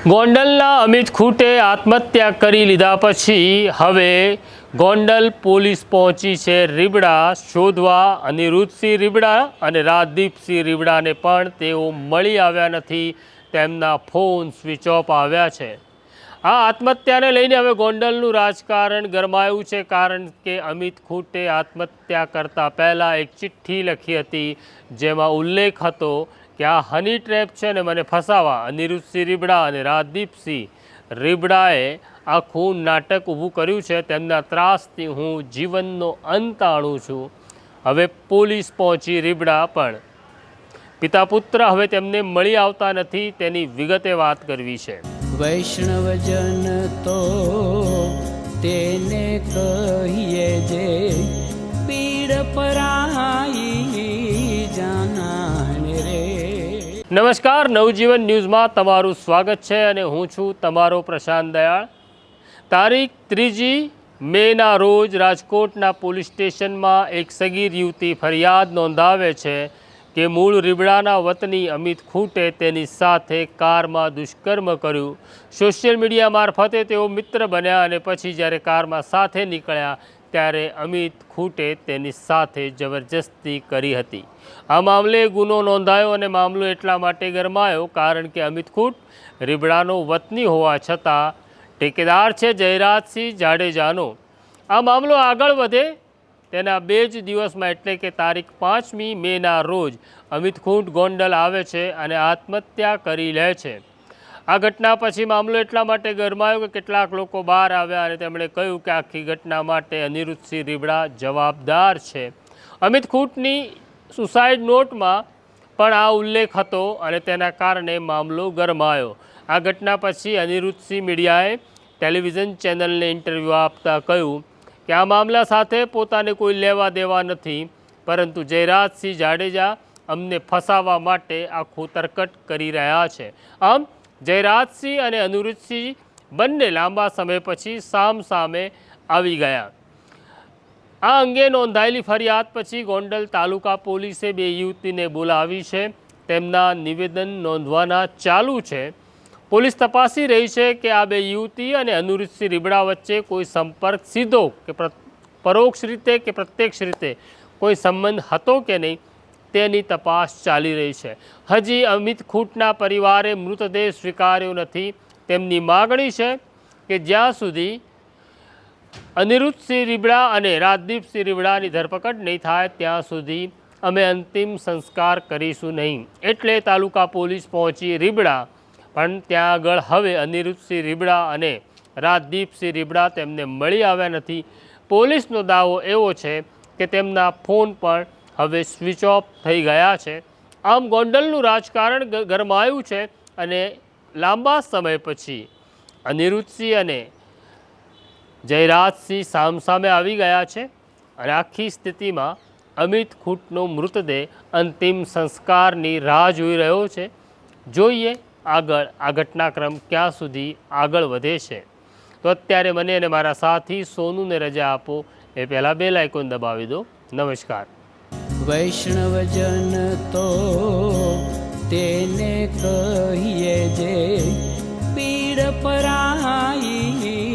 ગોંડલના અમિત ખૂટે આત્મહત્યા કરી લીધા પછી હવે ગોંડલ પોલીસ પહોંચી છે રીબડા શોધવા અનિરુદ્ધસિંહ રીબડા અને રાજદીપસિંહ રીબડાને પણ તેઓ મળી આવ્યા નથી, તેમના ફોન સ્વિચ ઓફ આવ્યા છે। આ આત્મહત્યાને લઈને હવે ગોંડલનું રાજકારણ ગરમાયું છે, કારણ કે અમિત ખૂટે આત્મહત્યા કરતા પહેલાં એક ચિઠ્ઠી લખી હતી, જેમાં ઉલ્લેખ હતો કે આ હની ટ્રેપ છે ને મને ફસાવા અનિરુદ્ધસિંહ રીબડા અને રાજદીપસિંહ રીબડાએ આખું નાટક ઊભું કર્યું છે, તેમના ત્રાસથી હું જીવનનો અંત આણું છું। હવે પોલીસ પહોંચી રીબડા, પણ પિતા પુત્ર હવે તેમને મળી આવતા નથી, તેની વિગતે વાત કરવી છે। વૈષ્ણવજન તો તેને કહીએ જે પીડ પરાઈ જાનાને રે। નમસ્કાર, નવજીવન ન્યૂઝમાં તમારું સ્વાગત છે અને હું છું તમારો પ્રશાંત દયાળ। તારીખ 3 મેના રોજ રાજકોટના પોલીસ સ્ટેશનમાં એક સગીર યુવતી ફરિયાદ નોંધાવે છે કે મૂળ રીબડાના વતની અમિત ખૂટે તેની સાથે કારમાં દુષ્કર્મ કર્યું। સોશિયલ મીડિયા મારફતે તેઓ મિત્ર બન્યા અને પછી જ્યારે કારમાં સાથે નીકળ્યા ત્યારે અમિત ખૂટે તેની સાથે જબરજસ્તી કરી હતી। આ મામલે ગુનો નોંધાયો અને મામલો એટલા માટે ગરમાયો કારણ કે અમિત ખૂટ રીબડાનો વતની હોવા છતાં ઠેકેદાર છે જયરાજસિંહ જાડેજાનો। આ મામલો આગળ વધે તેના 2 જ દિવસમાં એટલે કે તારીખ 5મી મેના રોજ અમિત ખૂટ ગોંડલ આવે છે અને આત્મહત્યા કરી લે છે। આ ઘટના પછી મામલો એટલા માટે ગરમાયો કે કેટલાક લોકો બહાર આવ્યા અને તેમણે કહ્યું કે આખી ઘટના માટે અનિરુદ્ધસિંહ રીબડા જવાબદાર છે। અમિત ખૂટની સુસાઇડ નોટમાં પણ આ ઉલ્લેખ હતો અને તેના કારણે મામલો ગરમાયો। આ ઘટના પછી અનિરુદ્ધસિંહ મીડિયાએ ટેલિવિઝન ચેનલને ઇન્ટરવ્યૂ આપતા કહ્યું કે આ મામલા સાથે પોતાને કોઈ લેવા દેવા નથી, પરંતુ જયરાજસિંહ જાડેજા અમને ફસાવવા માટે આખું તરકટ કરી રહ્યા છે। આમ જયરાજસિંહ અને અનિરુદ્ધસિંહ બંને લાંબા સમય પછી સામસામે આવી ગયા। આ અંગે નોંધાયેલી ફરિયાદ પછી ગોંડલ તાલુકા પોલીસે 2 યુવતીને બોલાવી છે, તેમના નિવેદન નોંધવાના ચાલુ છે। પોલીસ તપાસી રહી છે કે આ 2 યુવતી અને અનિરુદ્ધસિંહ રીબડા વચ્ચે કોઈ સંપર્ક સીધો કે પરોક્ષ રીતે કે પ્રત્યક્ષ રીતે કોઈ સંબંધ હતો કે નહીં, તેની તપાસ ચાલી રહી છે। હજી અમિત ખૂટના પરિવારે મૃતદેહ સ્વીકાર્યો નથી। તેમની માગણી છે કે જ્યાં સુધી અનિરુદ્ધસિંહ રીબડા અને રાજદીપસિંહ રીબડાની ધરપકડ નહીં થાય ત્યાં સુધી અમે અંતિમ સંસ્કાર કરીશું નહીં। એટલે તાલુકા પોલીસ પહોંચી રીબડા, પણ ત્યાં આગળ હવે અનિરુદ્ધસિંહ રીબડા અને રાજદીપસિંહ રીબડા તેમને મળી આવ્યા નથી। પોલીસનો દાવો એવો છે કે તેમના ફોન પણ હવે સ્વિચ ઓફ થઈ ગયા છે। આમ ગોંડલનું રાજકારણ ગરમાયું છે અને લાંબા સમય પછી અનિરુદ્ધસિંહ અને જયરાજસિંહ સામસામે આવી ગયા છે અને આખી સ્થિતિમાં અમિત ખૂટનો મૃતદેહ અંતિમ સંસ્કારની રાહ જોઈ રહ્યો છે। જોઈએ આગળ આ ઘટનાક્રમ ક્યાં સુધી આગળ વધે છે। તો અત્યારે મને અને મારા સાથી સોનુને રજા આપો, એ પહેલાં બેલ આઇકોન દબાવી દો। નમસ્કાર। વૈષ્ણવજન તો તેને કહીએ જે પીડ પરાઈ